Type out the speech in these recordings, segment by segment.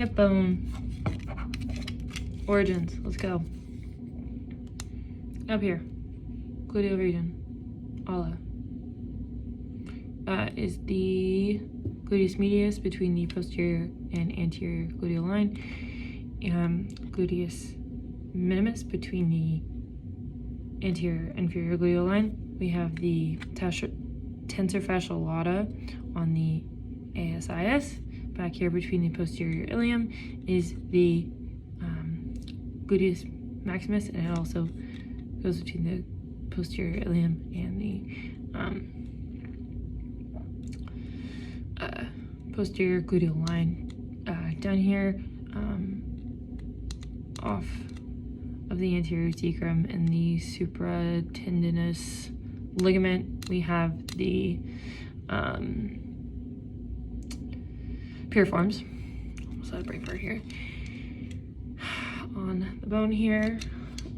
Hip bone. Origins. Let's go. Up here. Gluteal region. Ala. Is the gluteus medius between the posterior and anterior gluteal line. Gluteus minimus between the anterior and inferior gluteal line. We have the tensor fascial lata on the ASIS. Back here between the posterior ilium is the gluteus maximus, and it also goes between the posterior ilium and the posterior gluteal line. Down here, off of the anterior sacrum and the supratendinous ligament, we have the piriforms. Almost had a brain fart here. On the bone here,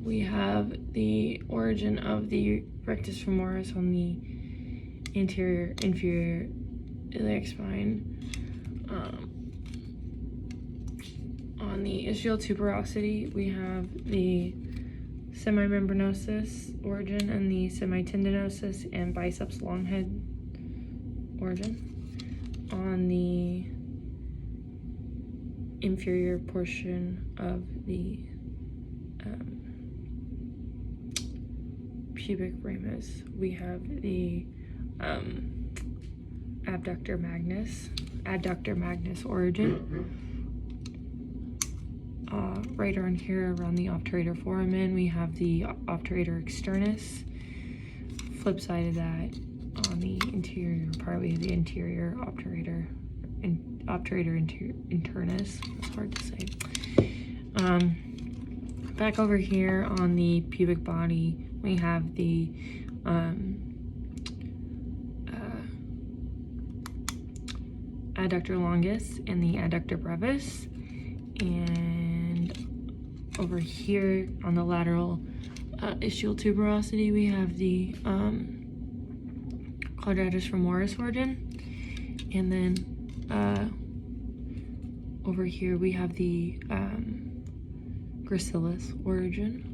we have the origin of the rectus femoris on the anterior inferior iliac spine. On the ischial tuberosity, we have the semimembranosus origin and the semitendinosus and biceps longhead origin. On the inferior portion of the pubic ramus, we have the adductor magnus origin. Right around here, around the obturator foramen, we have the obturator externus. Flip side of that, on the interior part, we have the interior obturator internus. It's hard to say. Back over here on the pubic body, we have the adductor longus and the adductor brevis. And over here on the lateral ischial tuberosity, we have the quadratus femoris origin. And then over here we have the gracilis origin.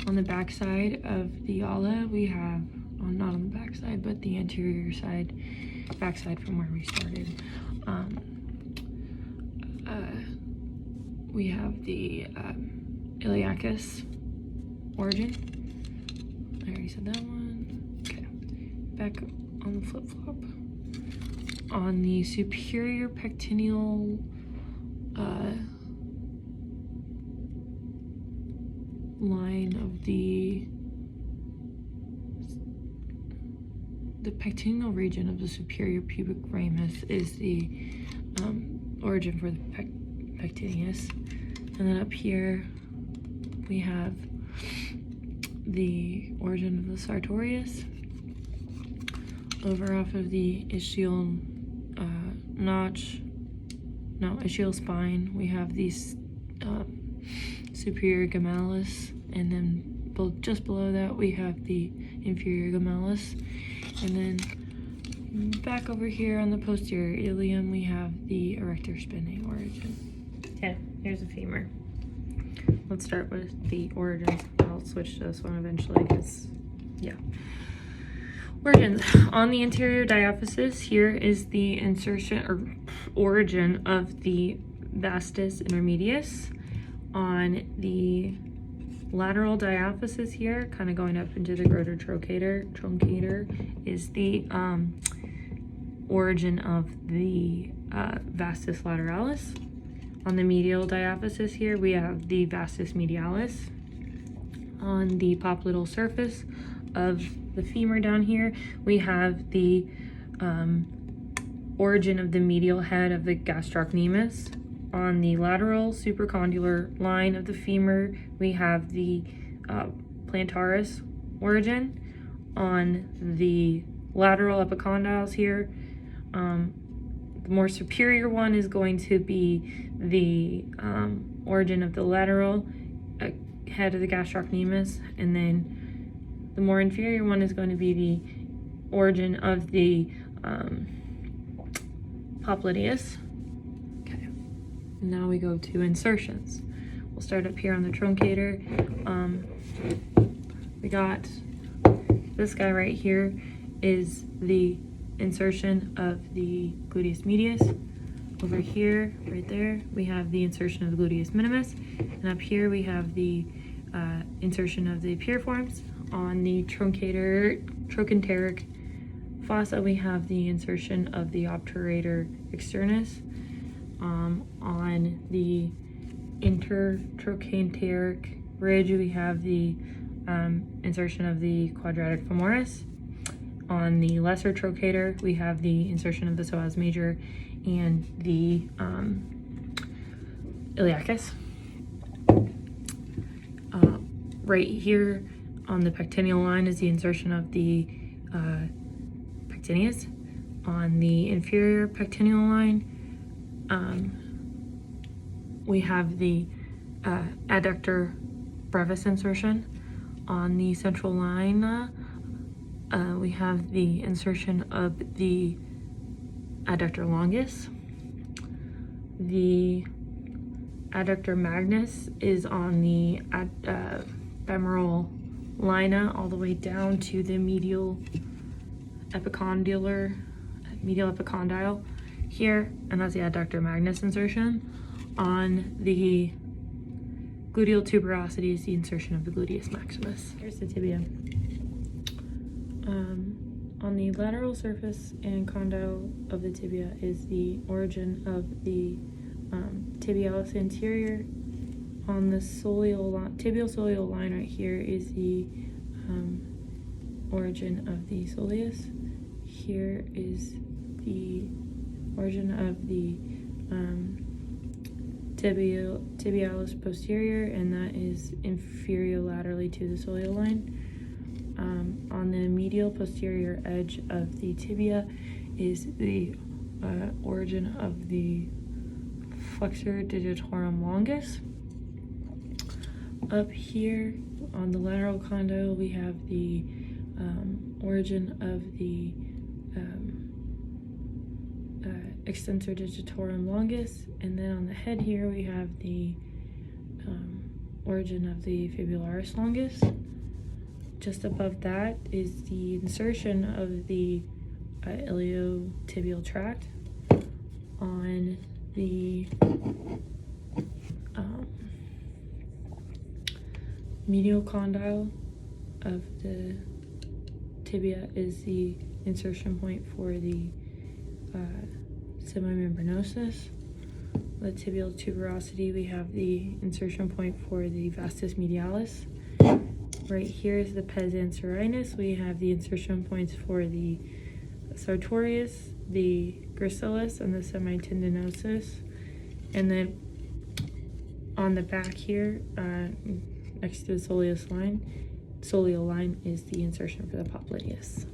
On the back side of the ala, we have, well, not on the back side, but the anterior side, back side from where we started. We have the iliacus origin. I already said that one. Okay, back on the flip-flop. On the superior pectineal line of the pectineal region of the superior pubic ramus is the origin for the pectineus. And then up here we have the origin of the sartorius. Over off of the ischial ischial spine, we have these superior gemellus, and then just below that we have the inferior gemellus. And then back over here on the posterior ilium, we have the erector spinae origin. Yeah, here's the femur. Let's start with the origins. I'll switch to this one eventually because, yeah. Origins. On the anterior diaphysis, here is the insertion or origin of the vastus intermedius. On the lateral diaphysis here, kind of going up into the greater truncator, is the origin of the vastus lateralis. On the medial diaphysis here, we have the vastus medialis. On the popliteal surface of the femur down here, we have the origin of the medial head of the gastrocnemius. On the lateral supracondylar line of the femur, we have the plantaris origin. On the lateral epicondyles here, the more superior one is going to be the origin of the lateral head of the gastrocnemius, and then the more inferior one is going to be the origin of the popliteus. Okay. Now we go to insertions. We'll start up here on the truncator. We got this guy right here is the insertion of the gluteus medius. Over here, right there, we have the insertion of the gluteus minimus. And up here we have the insertion of the piriforms. On the trochanteric fossa, we have the insertion of the obturator externus. On the intertrochanteric ridge, we have the insertion of the quadratic femoris. On the lesser trochanter, we have the insertion of the psoas major and the iliacus. Right here on the pectineal line is the insertion of the pectineus. On the inferior pectineal line, we have the adductor brevis insertion. On the central line, we have the insertion of the adductor longus. The adductor magnus is on the femoral linea all the way down to the medial epicondyle here, and that's the adductor magnus insertion. On the gluteal tuberosity is the insertion of the gluteus maximus. Here's the tibia. On the lateral surface and condyle of the tibia is the origin of the tibialis anterior. On the tibial soleal line right here is the origin of the soleus. Here is the origin of the tibialis posterior, and that is inferior laterally to the soleal line. On the medial posterior edge of the tibia is the origin of the flexor digitorum longus. Up here on the lateral condyle, we have the origin of the extensor digitorum longus, and then on the head here we have the origin of the fibularis longus. Just above that is the insertion of the iliotibial tract. On the medial condyle of the tibia is the insertion point for the semimembranosus. The tibial tuberosity, we have the insertion point for the vastus medialis. Right here is the pes anserinus. We have the insertion points for the sartorius, the gracilis, and the semitendinosus. And then on the back here, next to the soleal line is the insertion for the popliteus.